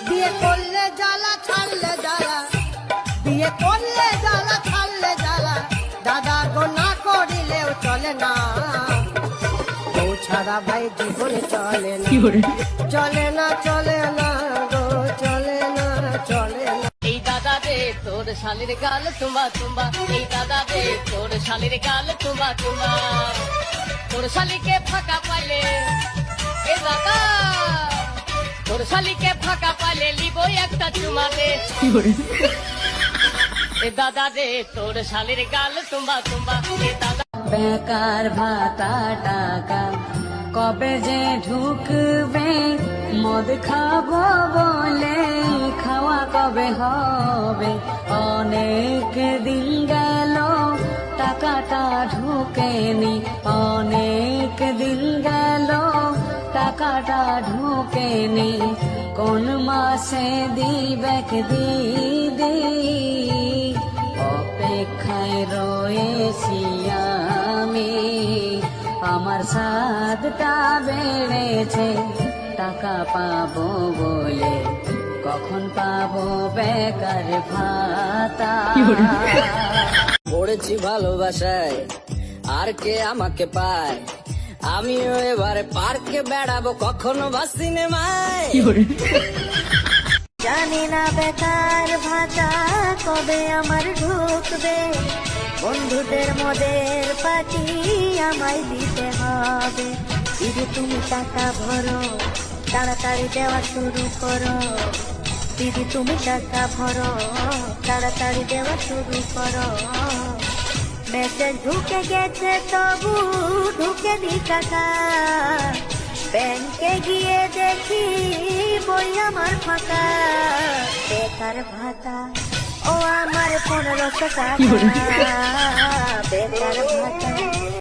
বিয়ে করলে জ্বালা ছাড়লে জ্বালা, বিয়ে করলে জ্বালা ছাড়লে জ্বালা, দাদা গো না করিলেও চলে না, বউ ছাড়া ভাই জীবনে চলে না, চলে না চলে না গো, চলে না চলে না। এই দাদা রে তোর শালির গাল তুম্বা তুম্বা, এই দাদা রে তোর শালির গাল তুম্বা তুম্বা, তোর শালিকে ফাঁকা পাইলে এ দাদা, তোর শালিকে ফাঁকা পাইলে লিব একটা চুমা দে। এ দাদা রে তোর শালির গাল তুম্বা তুম্বা, এ দাদা। বেকার ভাতা টাকা কবে যে ঢুকবে, মদ খাবো বলে খাওয়া কবে হবে, অনেক দিন গেল টাকাটা ঢুকেনি, অনেক দিন গেল টাকাটা ঢুকেনি, কোন মাসে দিবেক দিদি, অপেক্ষায় রয়েছি আমি, আমার সাধটা বেড়েছে টাকা পাবো বলে, কখন পাবো বেকার ভাতা। পড়েছি ভালোবাসায় আর কে আমাকে পায়, আমিও এবারে পার্কে বেড়াবো কখনো বা সিনেমায়। জানি না বেকার ভাতা কবে আমার ঢুকবে, বন্ধুদের মদের পার্টি আমায় দিতে হবে, দিদি তুমি টাকা ভরো তাড়াতাড়ি দেওয়া শুরু করো, দিদি তুমি টাকা ভরো তাড়াতাড়ি দেওয়া শুরু করো, মেসেজ ঢুকে গেছে তবু ঢুকে নি টাকা, ব্যাংকে গিয়ে দেখি বই আমার ফাঁকা, বেকার ভাতা ও আমার 1500 টাকা, বেকার ভাতা